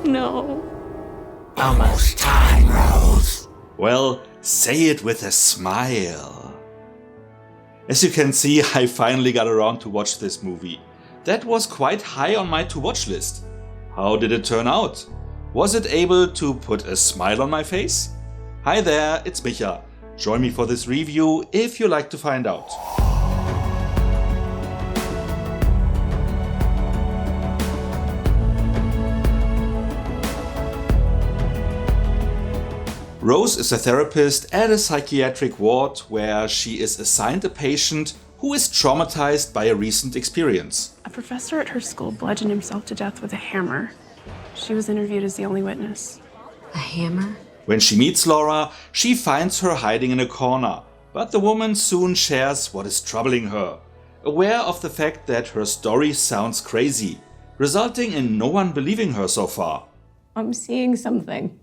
No. Almost time, Rose. Well, say it with a smile. As you can see, I finally got around to watch this movie. That was quite high on my to-watch list. How did it turn out? Was it able to put a smile on my face? Hi there, it's Micha. Join me for this review if you like to find out. Rose is a therapist at a psychiatric ward where she is assigned a patient who is traumatized by a recent experience. A professor at her school bludgeoned himself to death with a hammer. She was interviewed as the only witness. A hammer? When she meets Laura, she finds her hiding in a corner, but the woman soon shares what is troubling her, aware of the fact that her story sounds crazy, resulting in no one believing her so far. I'm seeing something.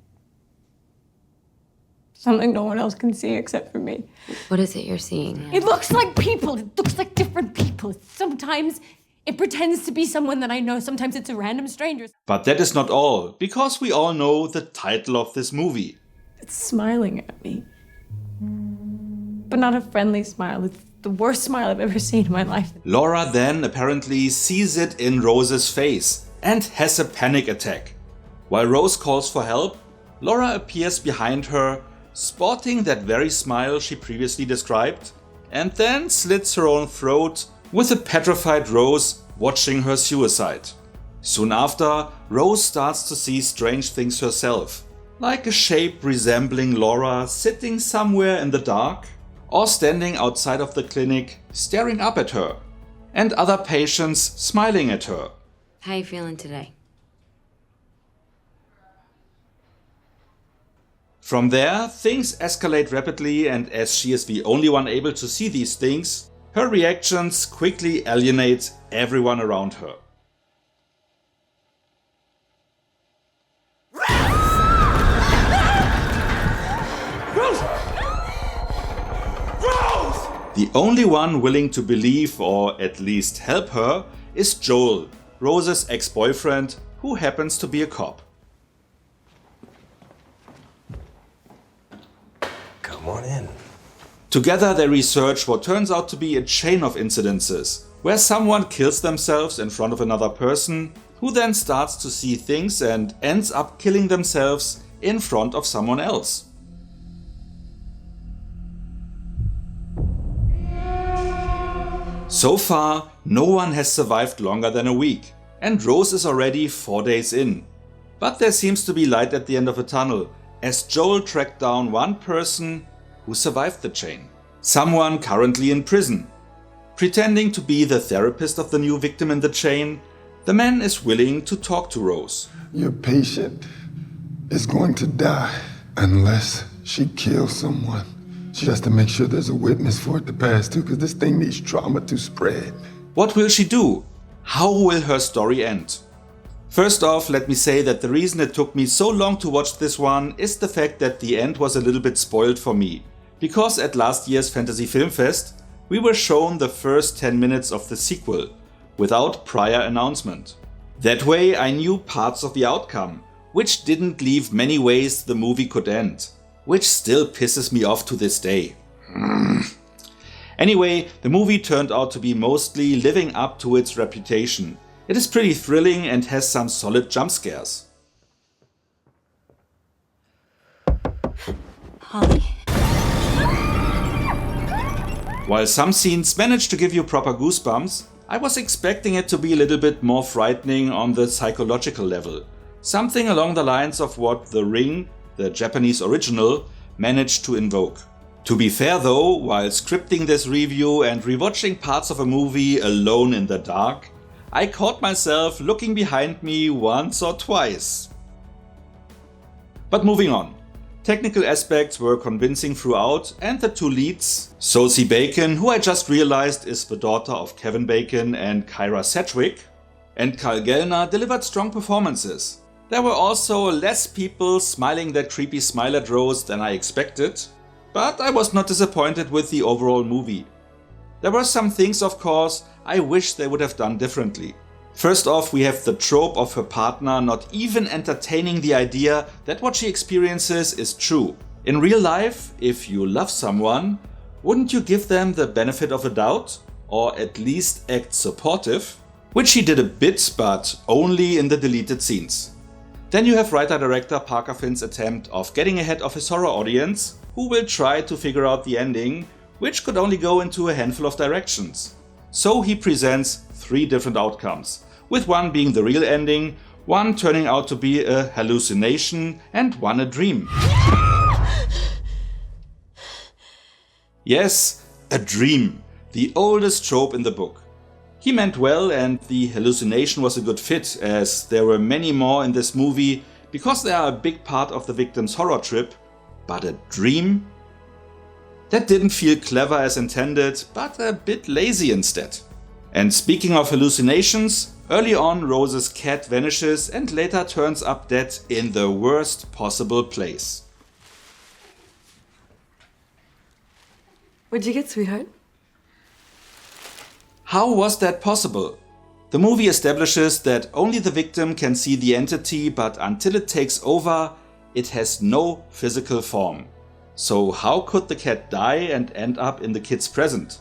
Something no one else can see except for me. What is it you're seeing? It looks like people. It looks like different people. Sometimes it pretends to be someone that I know. Sometimes it's a random stranger. But that is not all, because we all know the title of this movie. It's smiling at me. But not a friendly smile. It's the worst smile I've ever seen in my life. Laura then apparently sees it in Rose's face and has a panic attack. While Rose calls for help, Laura appears behind her, sporting that very smile she previously described, and then slits her own throat with a petrified Rose watching her suicide. Soon after, Rose starts to see strange things herself, like a shape resembling Laura sitting somewhere in the dark, or standing outside of the clinic staring up at her, and other patients smiling at her. How you feeling today? From there, things escalate rapidly, and as she is the only one able to see these things, her reactions quickly alienate everyone around her. Rose! Rose! The only one willing to believe or at least help her is Joel, Rose's ex-boyfriend, who happens to be a cop. Come on in. Together they research what turns out to be a chain of incidences, where someone kills themselves in front of another person, who then starts to see things and ends up killing themselves in front of someone else. So far, no one has survived longer than a week, and Rose is already 4 days in. But there seems to be light at the end of the tunnel, as Joel tracked down one person who survived the chain. Someone currently in prison. Pretending to be the therapist of the new victim in the chain, the man is willing to talk to Rose. Your patient is going to die unless she kills someone. She has to make sure there's a witness for it to pass to, because this thing needs trauma to spread. What will she do? How will her story end? First off, let me say that the reason it took me so long to watch this one is the fact that the end was a little bit spoiled for me, because at last year's Fantasy Film Fest we were shown the first 10 minutes of the sequel, without prior announcement. That way I knew parts of the outcome, which didn't leave many ways the movie could end, which still pisses me off to this day. Anyway, the movie turned out to be mostly living up to its reputation. It is pretty thrilling and has some solid jump scares. Holly. While some scenes manage to give you proper goosebumps, I was expecting it to be a little bit more frightening on the psychological level. Something along the lines of what The Ring, the Japanese original, managed to invoke. To be fair though, while scripting this review and rewatching parts of a movie alone in the dark, I caught myself looking behind me once or twice. But moving on. Technical aspects were convincing throughout, and the two leads, Sosie Bacon, who I just realized is the daughter of Kevin Bacon and Kyra Sedgwick, and Carl Gellner, delivered strong performances. There were also less people smiling that creepy smile at Rose than I expected, but I was not disappointed with the overall movie. There were some things, of course, I wish they would have done differently. First off, we have the trope of her partner not even entertaining the idea that what she experiences is true. In real life, if you love someone, wouldn't you give them the benefit of a doubt? Or at least act supportive? Which she did a bit, but only in the deleted scenes. Then you have writer-director Parker Finn's attempt of getting ahead of his horror audience, who will try to figure out the ending, which could only go into a handful of directions. So he presents 3 different outcomes, with one being the real ending, one turning out to be a hallucination, and one a dream. Yes, a dream, the oldest trope in the book. He meant well, and the hallucination was a good fit, as there were many more in this movie because they are a big part of the victim's horror trip. But a dream? That didn't feel clever as intended, but a bit lazy instead. And speaking of hallucinations, early on Rose's cat vanishes and later turns up dead in the worst possible place. What'd you get, sweetheart? How was that possible? The movie establishes that only the victim can see the entity, but until it takes over, it has no physical form. So how could the cat die and end up in the kid's present?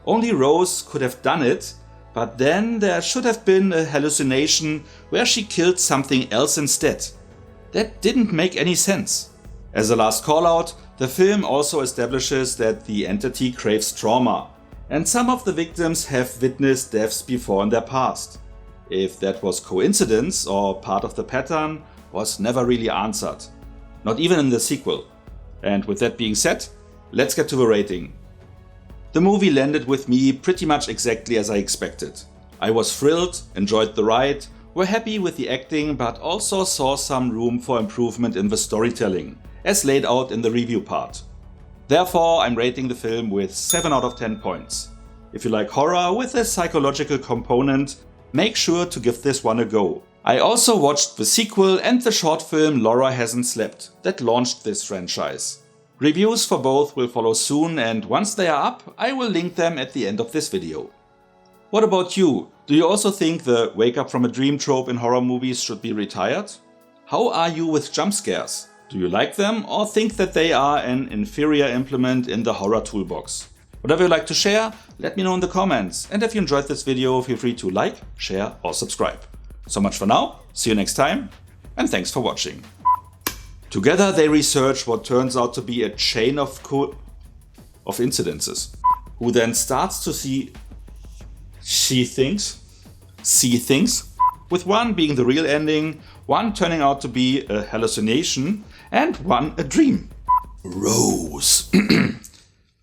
Only Rose could have done it, but then there should have been a hallucination where she killed something else instead. That didn't make any sense. As a last call-out, the film also establishes that the entity craves trauma, and some of the victims have witnessed deaths before in their past. If that was coincidence or part of the pattern was never really answered, not even in the sequel. And with that being said, let's get to the rating. The movie landed with me pretty much exactly as I expected. I was thrilled, enjoyed the ride, were happy with the acting, but also saw some room for improvement in the storytelling, as laid out in the review part. Therefore, I'm rating the film with 7 out of 10 points. If you like horror with a psychological component, make sure to give this one a go. I also watched the sequel and the short film Laura Hasn't Slept that launched this franchise. Reviews for both will follow soon, and once they are up, I will link them at the end of this video. What about you? Do you also think the wake up from a dream trope in horror movies should be retired? How are you with jump scares? Do you like them or think that they are an inferior implement in the horror toolbox? Whatever you like to share, let me know in the comments. And if you enjoyed this video, feel free to like, share or subscribe. So much for now, see you next time, and thanks for watching. Together they research what turns out to be a chain of incidences, who then starts to see things, with one being the real ending, one turning out to be a hallucination, and one a dream. Rose.